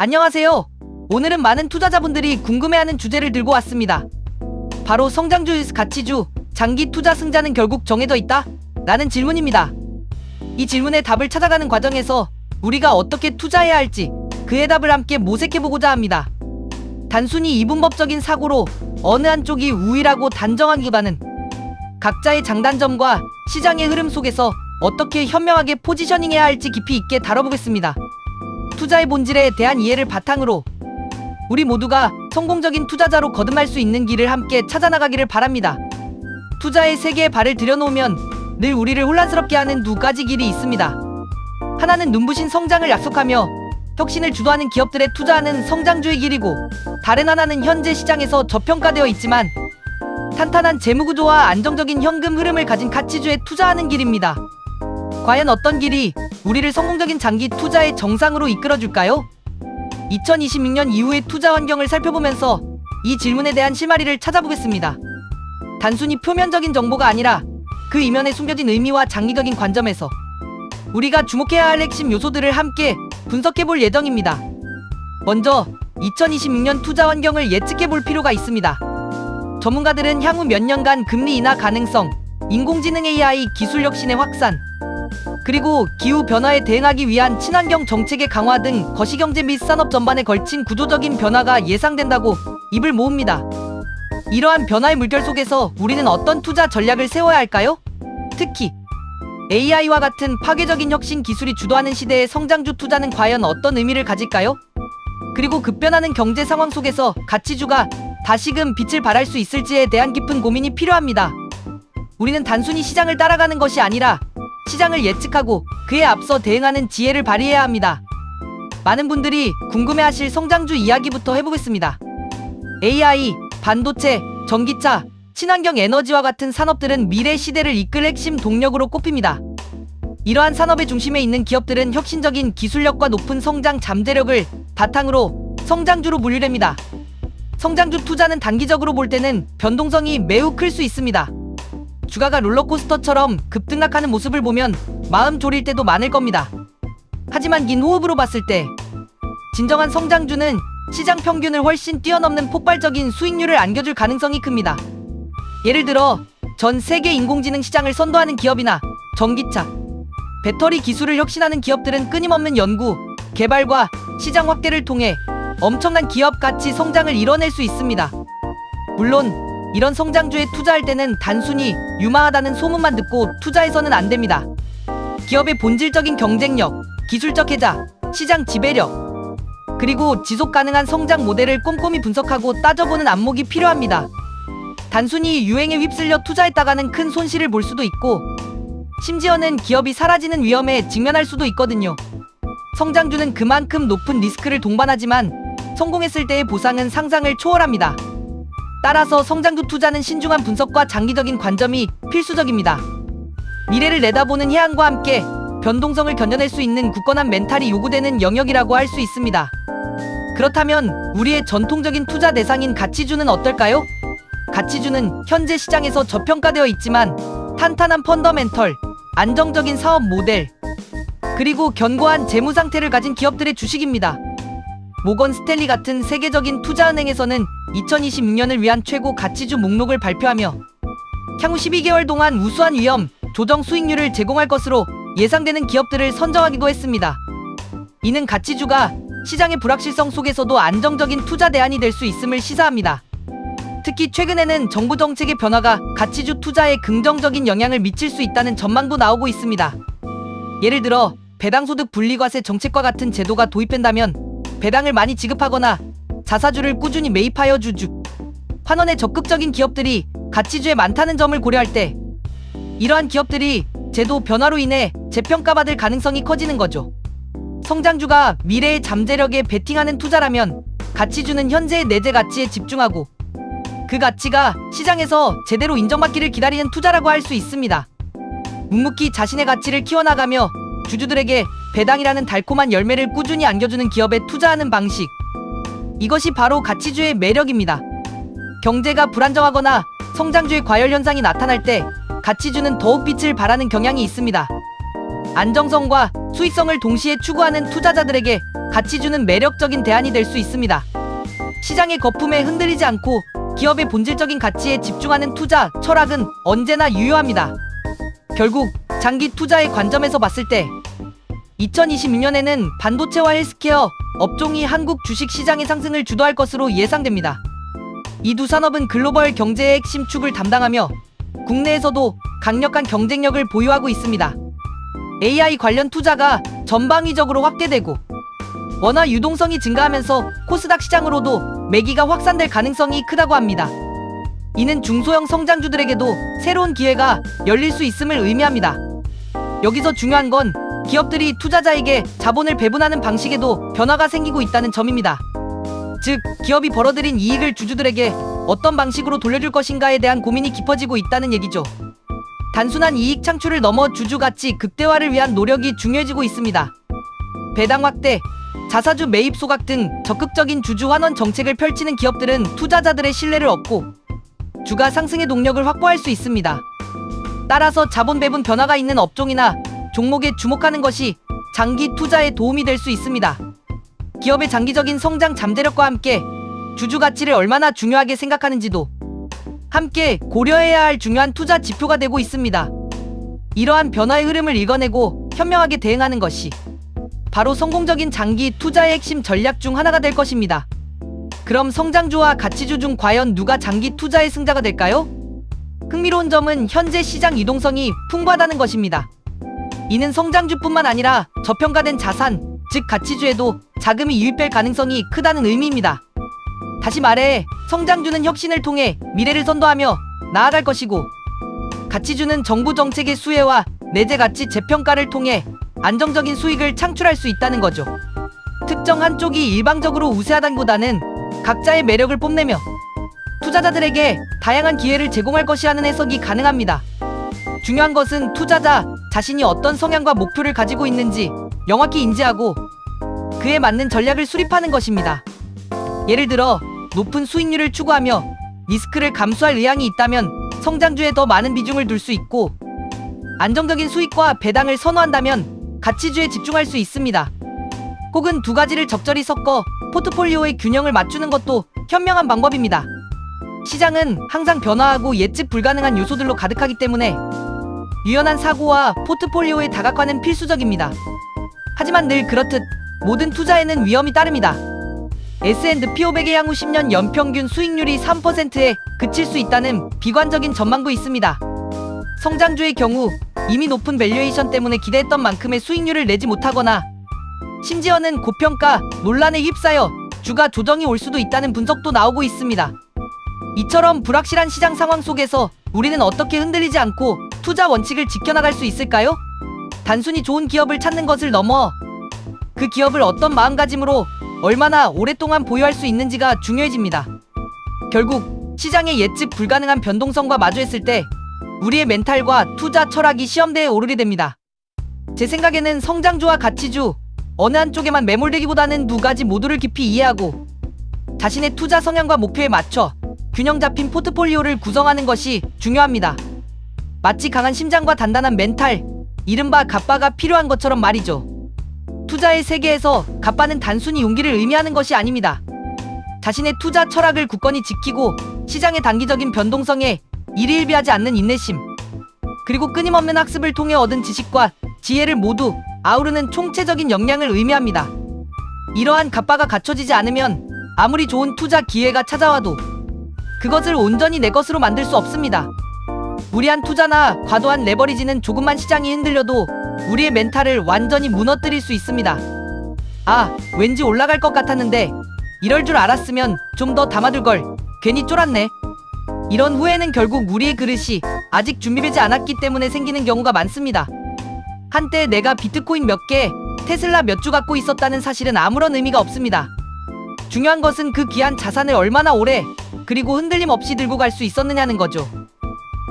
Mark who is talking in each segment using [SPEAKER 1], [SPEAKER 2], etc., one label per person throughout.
[SPEAKER 1] 안녕하세요. 오늘은 많은 투자자분들이 궁금해하는 주제를 들고 왔습니다. 바로 성장주 가치주, 장기 투자 승자는 결국 정해져 있다? 라는 질문입니다. 이 질문의 답을 찾아가는 과정에서 우리가 어떻게 투자해야 할지 그의 답을 함께 모색해보고자 합니다. 단순히 이분법적인 사고로 어느 한쪽이 우위라고 단정하기보다는 각자의 장단점과 시장의 흐름 속에서 어떻게 현명하게 포지셔닝해야 할지 깊이 있게 다뤄보겠습니다. 투자의 본질에 대한 이해를 바탕으로 우리 모두가 성공적인 투자자로 거듭날 수 있는 길을 함께 찾아나가기를 바랍니다. 투자의 세계에 발을 들여놓으면 늘 우리를 혼란스럽게 하는 두 가지 길이 있습니다. 하나는 눈부신 성장을 약속하며 혁신을 주도하는 기업들에 투자하는 성장주의 길이고, 다른 하나는 현재 시장에서 저평가되어 있지만 탄탄한 재무구조와 안정적인 현금 흐름을 가진 가치주에 투자하는 길입니다. 과연 어떤 길이 우리를 성공적인 장기 투자의 정상으로 이끌어줄까요? 2026년 이후의 투자 환경을 살펴보면서 이 질문에 대한 실마리를 찾아보겠습니다. 단순히 표면적인 정보가 아니라 그 이면에 숨겨진 의미와 장기적인 관점에서 우리가 주목해야 할 핵심 요소들을 함께 분석해볼 예정입니다. 먼저 2026년 투자 환경을 예측해볼 필요가 있습니다. 전문가들은 향후 몇 년간 금리 인하 가능성, 인공지능 AI 기술 혁신의 확산, 그리고 기후 변화에 대응하기 위한 친환경 정책의 강화 등 거시경제 및 산업 전반에 걸친 구조적인 변화가 예상된다고 입을 모읍니다. 이러한 변화의 물결 속에서 우리는 어떤 투자 전략을 세워야 할까요? 특히 AI와 같은 파괴적인 혁신 기술이 주도하는 시대의 성장주 투자는 과연 어떤 의미를 가질까요? 그리고 급변하는 경제 상황 속에서 가치주가 다시금 빛을 발할 수 있을지에 대한 깊은 고민이 필요합니다. 우리는 단순히 시장을 따라가는 것이 아니라 시장을 예측하고 그에 앞서 대응하는 지혜를 발휘해야 합니다. 많은 분들이 궁금해하실 성장주 이야기부터 해보겠습니다. AI, 반도체, 전기차, 친환경 에너지와 같은 산업들은 미래 시대를 이끌 핵심 동력으로 꼽힙니다. 이러한 산업의 중심에 있는 기업들은 혁신적인 기술력과 높은 성장 잠재력을 바탕으로 성장주로 분류됩니다. 성장주 투자는 단기적으로 볼 때는 변동성이 매우 클 수 있습니다. 주가가 롤러코스터처럼 급등락하는 모습을 보면 마음 졸일 때도 많을 겁니다. 하지만 긴 호흡으로 봤을 때 진정한 성장주는 시장 평균을 훨씬 뛰어넘는 폭발적인 수익률을 안겨줄 가능성이 큽니다. 예를 들어 전 세계 인공지능 시장을 선도하는 기업이나 전기차, 배터리 기술을 혁신하는 기업들은 끊임없는 연구, 개발과 시장 확대를 통해 엄청난 기업 가치 성장을 이뤄낼 수 있습니다. 물론 이런 성장주에 투자할 때는 단순히 유망하다는 소문만 듣고 투자해서는 안 됩니다. 기업의 본질적인 경쟁력, 기술적 혜자, 시장 지배력, 그리고 지속 가능한 성장 모델을 꼼꼼히 분석하고 따져보는 안목이 필요합니다. 단순히 유행에 휩쓸려 투자했다가는 큰 손실을 볼 수도 있고, 심지어는 기업이 사라지는 위험에 직면할 수도 있거든요. 성장주는 그만큼 높은 리스크를 동반하지만 성공했을 때의 보상은 상상을 초월합니다. 따라서 성장주 투자는 신중한 분석과 장기적인 관점이 필수적입니다. 미래를 내다보는 희망과 함께 변동성을 견뎌낼 수 있는 굳건한 멘탈이 요구되는 영역이라고 할 수 있습니다. 그렇다면 우리의 전통적인 투자 대상인 가치주는 어떨까요? 가치주는 현재 시장에서 저평가되어 있지만 탄탄한 펀더멘털, 안정적인 사업 모델, 그리고 견고한 재무 상태를 가진 기업들의 주식입니다. 모건 스탠리 같은 세계적인 투자은행에서는 2026년을 위한 최고 가치주 목록을 발표하며 향후 12개월 동안 우수한 위험, 조정 수익률을 제공할 것으로 예상되는 기업들을 선정하기도 했습니다. 이는 가치주가 시장의 불확실성 속에서도 안정적인 투자 대안이 될 수 있음을 시사합니다. 특히 최근에는 정부 정책의 변화가 가치주 투자에 긍정적인 영향을 미칠 수 있다는 전망도 나오고 있습니다. 예를 들어 배당소득 분리과세 정책과 같은 제도가 도입된다면 배당을 많이 지급하거나 자사주를 꾸준히 매입하여 주주 환원에 적극적인 기업들이 가치주에 많다는 점을 고려할 때 이러한 기업들이 제도 변화로 인해 재평가받을 가능성이 커지는 거죠. 성장주가 미래의 잠재력에 베팅하는 투자라면 가치주는 현재의 내재 가치에 집중하고 그 가치가 시장에서 제대로 인정받기를 기다리는 투자라고 할 수 있습니다. 묵묵히 자신의 가치를 키워나가며 주주들에게 배당이라는 달콤한 열매를 꾸준히 안겨주는 기업에 투자하는 방식, 이것이 바로 가치주의 매력입니다. 경제가 불안정하거나 성장주의 과열 현상이 나타날 때 가치주는 더욱 빛을 발하는 경향이 있습니다. 안정성과 수익성을 동시에 추구하는 투자자들에게 가치 주는 매력적인 대안이 될 수 있습니다. 시장의 거품에 흔들리지 않고 기업의 본질적인 가치에 집중하는 투자 철학은 언제나 유효합니다. 결국 장기 투자의 관점에서 봤을 때 2026년에는 반도체와 헬스케어 업종이 한국 주식시장의 상승을 주도할 것으로 예상됩니다. 이 두 산업은 글로벌 경제의 핵심 축을 담당하며 국내에서도 강력한 경쟁력을 보유하고 있습니다. AI 관련 투자가 전방위적으로 확대되고 원화 유동성이 증가하면서 코스닥 시장으로도 매기가 확산될 가능성이 크다고 합니다. 이는 중소형 성장주들에게도 새로운 기회가 열릴 수 있음을 의미합니다. 여기서 중요한 건 기업들이 투자자에게 자본을 배분하는 방식에도 변화가 생기고 있다는 점입니다. 즉, 기업이 벌어들인 이익을 주주들에게 어떤 방식으로 돌려줄 것인가에 대한 고민이 깊어지고 있다는 얘기죠. 단순한 이익 창출을 넘어 주주 가치 극대화를 위한 노력이 중요해지고 있습니다. 배당 확대, 자사주 매입 소각 등 적극적인 주주 환원 정책을 펼치는 기업들은 투자자들의 신뢰를 얻고 주가 상승의 동력을 확보할 수 있습니다. 따라서 자본 배분 변화가 있는 업종이나 종목에 주목하는 것이 장기 투자에 도움이 될 수 있습니다. 기업의 장기적인 성장 잠재력과 함께 주주 가치를 얼마나 중요하게 생각하는지도 함께 고려해야 할 중요한 투자 지표가 되고 있습니다. 이러한 변화의 흐름을 읽어내고 현명하게 대응하는 것이 바로 성공적인 장기 투자의 핵심 전략 중 하나가 될 것입니다. 그럼 성장주와 가치주 중 과연 누가 장기 투자의 승자가 될까요? 흥미로운 점은 현재 시장 유동성이 풍부하다는 것입니다. 이는 성장주뿐만 아니라 저평가된 자산, 즉 가치주에도 자금이 유입될 가능성이 크다는 의미입니다. 다시 말해 성장주는 혁신을 통해 미래를 선도하며 나아갈 것이고 가치주는 정부 정책의 수혜와 내재 가치 재평가를 통해 안정적인 수익을 창출할 수 있다는 거죠. 특정 한쪽이 일방적으로 우세하다기보다는 각자의 매력을 뽐내며 투자자들에게 다양한 기회를 제공할 것이라는 해석이 가능합니다. 중요한 것은 투자자 자신이 어떤 성향과 목표를 가지고 있는지 명확히 인지하고 그에 맞는 전략을 수립하는 것입니다. 예를 들어 높은 수익률을 추구하며 리스크를 감수할 의향이 있다면 성장주에 더 많은 비중을 둘 수 있고 안정적인 수익과 배당을 선호한다면 가치주에 집중할 수 있습니다. 혹은 두 가지를 적절히 섞어 포트폴리오의 균형을 맞추는 것도 현명한 방법입니다. 시장은 항상 변화하고 예측 불가능한 요소들로 가득하기 때문에 유연한 사고와 포트폴리오의 다각화는 필수적입니다. 하지만 늘 그렇듯 모든 투자에는 위험이 따릅니다. S&P 500의 향후 10년 연평균 수익률이 3%에 그칠 수 있다는 비관적인 전망도 있습니다. 성장주의 경우 이미 높은 밸류에이션 때문에 기대했던 만큼의 수익률을 내지 못하거나 심지어는 고평가 논란에 휩싸여 주가 조정이 올 수도 있다는 분석도 나오고 있습니다. 이처럼 불확실한 시장 상황 속에서 우리는 어떻게 흔들리지 않고 투자 원칙을 지켜나갈 수 있을까요? 단순히 좋은 기업을 찾는 것을 넘어 그 기업을 어떤 마음가짐으로 얼마나 오랫동안 보유할 수 있는지가 중요해집니다. 결국 시장의 예측 불가능한 변동성과 마주했을 때 우리의 멘탈과 투자 철학이 시험대에 오르게 됩니다. 제 생각에는 성장주와 가치주 어느 한쪽에만 매몰되기보다는 두 가지 모두를 깊이 이해하고 자신의 투자 성향과 목표에 맞춰 균형 잡힌 포트폴리오를 구성하는 것이 중요합니다. 마치 강한 심장과 단단한 멘탈, 이른바 갑바가 필요한 것처럼 말이죠. 투자의 세계에서 갑바는 단순히 용기를 의미하는 것이 아닙니다. 자신의 투자 철학을 굳건히 지키고 시장의 단기적인 변동성에 일희일비하지 않는 인내심, 그리고 끊임없는 학습을 통해 얻은 지식과 지혜를 모두 아우르는 총체적인 역량을 의미합니다. 이러한 갑바가 갖춰지지 않으면 아무리 좋은 투자 기회가 찾아와도 그것을 온전히 내 것으로 만들 수 없습니다. 무리한 투자나 과도한 레버리지는 조금만 시장이 흔들려도 우리의 멘탈을 완전히 무너뜨릴 수 있습니다. 아, 왠지 올라갈 것 같았는데 이럴 줄 알았으면 좀 더 담아둘걸, 괜히 쫄았네. 이런 후회는 결국 우리의 그릇이 아직 준비되지 않았기 때문에 생기는 경우가 많습니다. 한때 내가 비트코인 몇 개, 테슬라 몇 주 갖고 있었다는 사실은 아무런 의미가 없습니다. 중요한 것은 그 귀한 자산을 얼마나 오래 그리고 흔들림 없이 들고 갈 수 있었느냐는 거죠.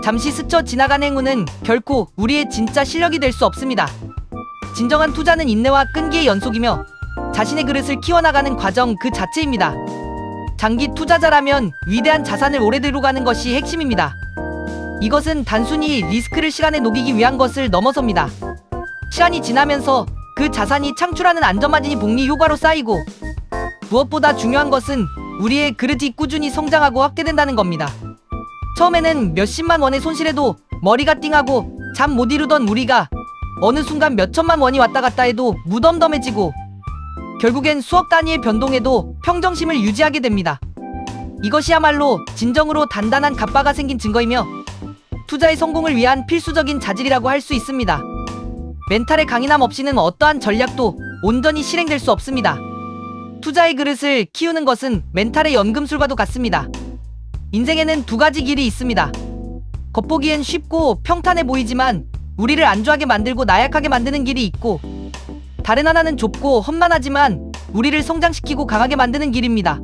[SPEAKER 1] 잠시 스쳐 지나간 행운은 결코 우리의 진짜 실력이 될 수 없습니다. 진정한 투자는 인내와 끈기의 연속이며 자신의 그릇을 키워나가는 과정 그 자체입니다. 장기 투자자라면 위대한 자산을 오래 들고 가는 것이 핵심입니다. 이것은 단순히 리스크를 시간에 녹이기 위한 것을 넘어섭니다. 시간이 지나면서 그 자산이 창출하는 안전마진이 복리 효과로 쌓이고, 무엇보다 중요한 것은 우리의 그릇이 꾸준히 성장하고 확대된다는 겁니다. 처음에는 몇십만 원의 손실에도 머리가 띵하고 잠 못 이루던 우리가 어느 순간 몇천만 원이 왔다 갔다 해도 무덤덤해지고, 결국엔 수억 단위의 변동에도 평정심을 유지하게 됩니다. 이것이야말로 진정으로 단단한 갑바가 생긴 증거이며 투자의 성공을 위한 필수적인 자질이라고 할 수 있습니다. 멘탈의 강인함 없이는 어떠한 전략도 온전히 실행될 수 없습니다. 투자의 그릇을 키우는 것은 멘탈의 연금술과도 같습니다. 인생에는 두 가지 길이 있습니다. 겉보기엔 쉽고 평탄해 보이지만 우리를 안주하게 만들고 나약하게 만드는 길이 있고, 다른 하나는 좁고 험난하지만 우리를 성장시키고 강하게 만드는 길입니다.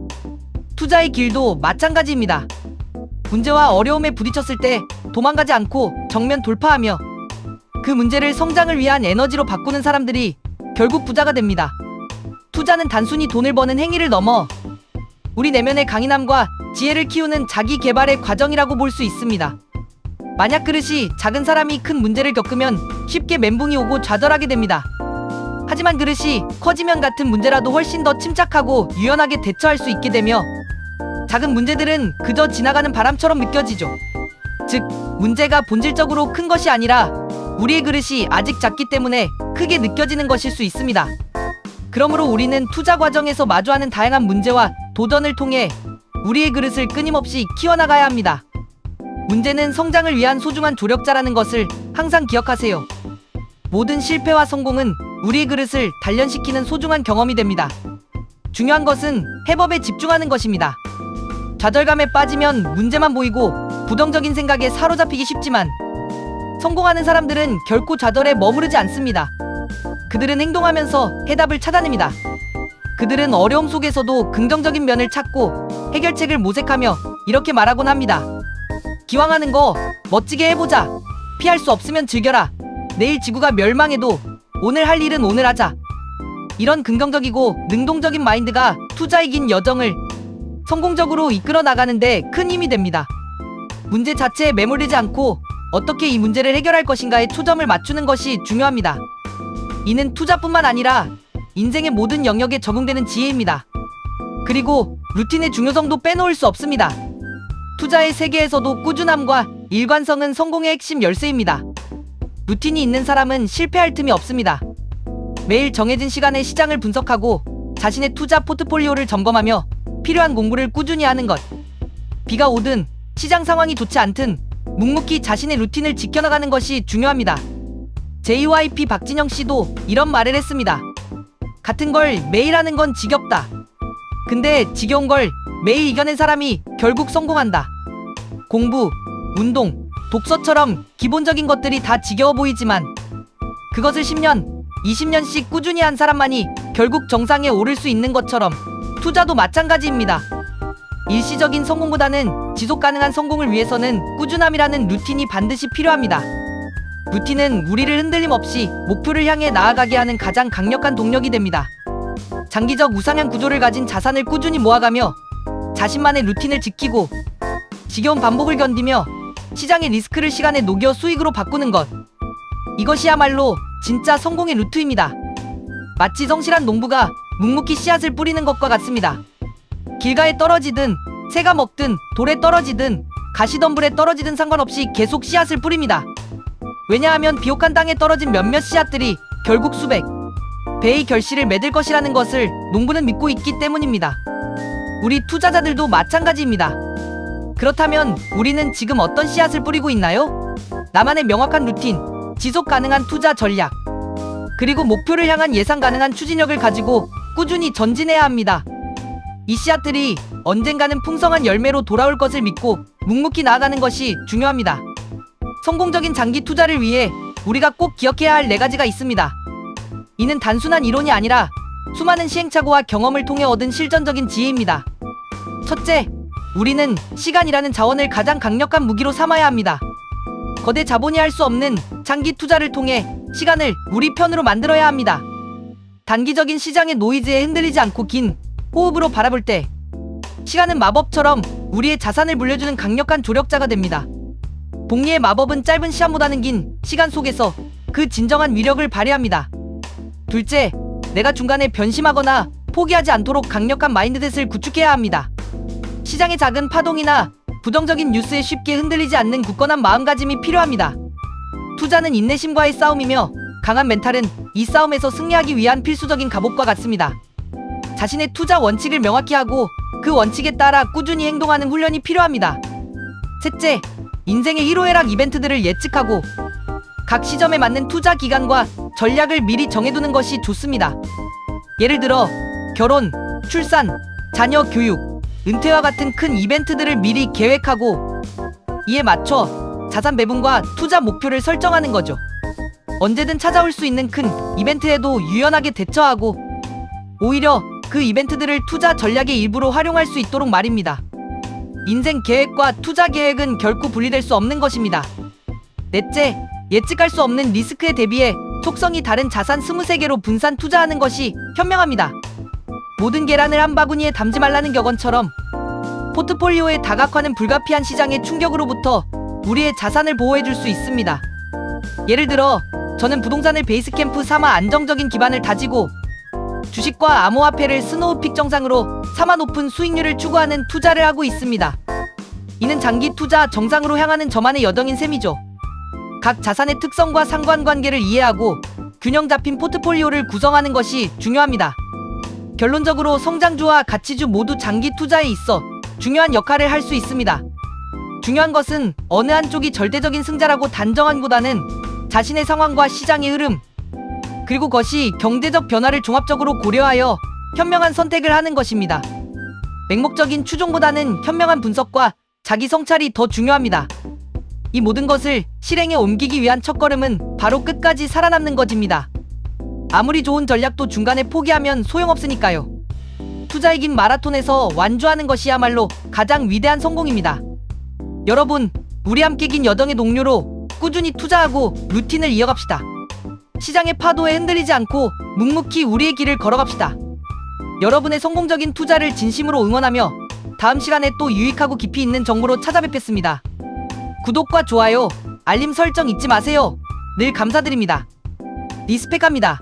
[SPEAKER 1] 투자의 길도 마찬가지입니다. 문제와 어려움에 부딪혔을 때 도망가지 않고 정면 돌파하며 그 문제를 성장을 위한 에너지로 바꾸는 사람들이 결국 부자가 됩니다. 투자는 단순히 돈을 버는 행위를 넘어 우리 내면의 강인함과 지혜를 키우는 자기 개발의 과정이라고 볼 수 있습니다. 만약 그릇이 작은 사람이 큰 문제를 겪으면 쉽게 멘붕이 오고 좌절하게 됩니다. 하지만 그릇이 커지면 같은 문제라도 훨씬 더 침착하고 유연하게 대처할 수 있게 되며, 작은 문제들은 그저 지나가는 바람처럼 느껴지죠. 즉, 문제가 본질적으로 큰 것이 아니라 우리의 그릇이 아직 작기 때문에 크게 느껴지는 것일 수 있습니다. 그러므로 우리는 투자 과정에서 마주하는 다양한 문제와 도전을 통해 우리의 그릇을 끊임없이 키워나가야 합니다. 문제는 성장을 위한 소중한 조력자라는 것을 항상 기억하세요. 모든 실패와 성공은 우리의 그릇을 단련시키는 소중한 경험이 됩니다. 중요한 것은 해법에 집중하는 것입니다. 좌절감에 빠지면 문제만 보이고 부정적인 생각에 사로잡히기 쉽지만, 성공하는 사람들은 결코 좌절에 머무르지 않습니다. 그들은 행동하면서 해답을 찾아냅니다. 그들은 어려움 속에서도 긍정적인 면을 찾고 해결책을 모색하며 이렇게 말하곤 합니다. 기왕 하는 거 멋지게 해보자. 피할 수 없으면 즐겨라. 내일 지구가 멸망해도 오늘 할 일은 오늘 하자. 이런 긍정적이고 능동적인 마인드가 투자의 긴 여정을 성공적으로 이끌어 나가는데 큰 힘이 됩니다. 문제 자체에 매몰되지 않고 어떻게 이 문제를 해결할 것인가에 초점을 맞추는 것이 중요합니다. 이는 투자뿐만 아니라 인생의 모든 영역에 적용되는 지혜입니다. 그리고 루틴의 중요성도 빼놓을 수 없습니다. 투자의 세계에서도 꾸준함과 일관성은 성공의 핵심 열쇠입니다. 루틴이 있는 사람은 실패할 틈이 없습니다. 매일 정해진 시간에 시장을 분석하고 자신의 투자 포트폴리오를 점검하며 필요한 공부를 꾸준히 하는 것. 비가 오든 시장 상황이 좋지 않든 묵묵히 자신의 루틴을 지켜나가는 것이 중요합니다. JYP 박진영 씨도 이런 말을 했습니다. 같은 걸 매일 하는 건 지겹다. 근데 지겨운 걸 매일 이겨낸 사람이 결국 성공한다. 공부, 운동, 독서처럼 기본적인 것들이 다 지겨워 보이지만 그것을 10년, 20년씩 꾸준히 한 사람만이 결국 정상에 오를 수 있는 것처럼 투자도 마찬가지입니다. 일시적인 성공보다는 지속 가능한 성공을 위해서는 꾸준함이라는 루틴이 반드시 필요합니다. 루틴은 우리를 흔들림 없이 목표를 향해 나아가게 하는 가장 강력한 동력이 됩니다. 장기적 우상향 구조를 가진 자산을 꾸준히 모아가며 자신만의 루틴을 지키고 지겨운 반복을 견디며 시장의 리스크를 시간에 녹여 수익으로 바꾸는 것. 이것이야말로 진짜 성공의 루트입니다. 마치 성실한 농부가 묵묵히 씨앗을 뿌리는 것과 같습니다. 길가에 떨어지든 새가 먹든 돌에 떨어지든 가시덤불에 떨어지든 상관없이 계속 씨앗을 뿌립니다. 왜냐하면 비옥한 땅에 떨어진 몇몇 씨앗들이 결국 수백 배의 결실을 맺을 것이라는 것을 농부는 믿고 있기 때문입니다. 우리 투자자들도 마찬가지입니다. 그렇다면 우리는 지금 어떤 씨앗을 뿌리고 있나요? 나만의 명확한 루틴, 지속 가능한 투자 전략, 그리고 목표를 향한 예상 가능한 추진력을 가지고 꾸준히 전진해야 합니다. 이 씨앗들이 언젠가는 풍성한 열매로 돌아올 것을 믿고 묵묵히 나아가는 것이 중요합니다. 성공적인 장기 투자를 위해 우리가 꼭 기억해야 할 4가지가 있습니다. 이는 단순한 이론이 아니라 수많은 시행착오와 경험을 통해 얻은 실전적인 지혜입니다. 첫째, 우리는 시간이라는 자원을 가장 강력한 무기로 삼아야 합니다. 거대 자본이 할 수 없는 장기 투자를 통해 시간을 우리 편으로 만들어야 합니다. 단기적인 시장의 노이즈에 흔들리지 않고 긴 호흡으로 바라볼 때 시간은 마법처럼 우리의 자산을 물려주는 강력한 조력자가 됩니다. 복리의 마법은 짧은 시간보다는 긴 시간 속에서 그 진정한 위력을 발휘합니다. 둘째, 내가 중간에 변심하거나 포기하지 않도록 강력한 마인드셋을 구축해야 합니다. 시장의 작은 파동이나 부정적인 뉴스에 쉽게 흔들리지 않는 굳건한 마음가짐이 필요합니다. 투자는 인내심과의 싸움이며 강한 멘탈은 이 싸움에서 승리하기 위한 필수적인 갑옷과 같습니다. 자신의 투자 원칙을 명확히 하고 그 원칙에 따라 꾸준히 행동하는 훈련이 필요합니다. 셋째, 인생의 희로애락 이벤트들을 예측하고 각 시점에 맞는 투자 기간과 전략을 미리 정해두는 것이 좋습니다. 예를 들어 결혼, 출산, 자녀 교육, 은퇴와 같은 큰 이벤트들을 미리 계획하고 이에 맞춰 자산 배분과 투자 목표를 설정하는 거죠. 언제든 찾아올 수 있는 큰 이벤트에도 유연하게 대처하고 오히려 그 이벤트들을 투자 전략의 일부로 활용할 수 있도록 말입니다. 인생 계획과 투자 계획은 결코 분리될 수 없는 것입니다. 넷째, 예측할 수 없는 리스크에 대비해 속성이 다른 자산 23개로 분산 투자하는 것이 현명합니다. 모든 계란을 한 바구니에 담지 말라는 격언처럼 포트폴리오의 다각화는 불가피한 시장의 충격으로부터 우리의 자산을 보호해줄 수 있습니다. 예를 들어 저는 부동산을 베이스캠프 삼아 안정적인 기반을 다지고 주식과 암호화폐를 스노우픽 정상으로 삼아 높은 수익률을 추구하는 투자를 하고 있습니다. 이는 장기 투자 정상으로 향하는 저만의 여정인 셈이죠. 각 자산의 특성과 상관관계를 이해하고 균형 잡힌 포트폴리오를 구성하는 것이 중요합니다. 결론적으로 성장주와 가치주 모두 장기 투자에 있어 중요한 역할을 할 수 있습니다. 중요한 것은 어느 한쪽이 절대적인 승자라고 단정하기보다는 자신의 상황과 시장의 흐름, 그리고 그것이 경제적 변화를 종합적으로 고려하여 현명한 선택을 하는 것입니다. 맹목적인 추종보다는 현명한 분석과 자기 성찰이 더 중요합니다. 이 모든 것을 실행에 옮기기 위한 첫걸음은 바로 끝까지 살아남는 것입니다. 아무리 좋은 전략도 중간에 포기하면 소용없으니까요. 투자의 긴 마라톤에서 완주하는 것이야말로 가장 위대한 성공입니다. 여러분, 우리 함께 긴 여정의 동료로 꾸준히 투자하고 루틴을 이어갑시다. 시장의 파도에 흔들리지 않고 묵묵히 우리의 길을 걸어갑시다. 여러분의 성공적인 투자를 진심으로 응원하며 다음 시간에 또 유익하고 깊이 있는 정보로 찾아뵙겠습니다. 구독과 좋아요, 알림 설정 잊지 마세요. 늘 감사드립니다. 리스펙합니다.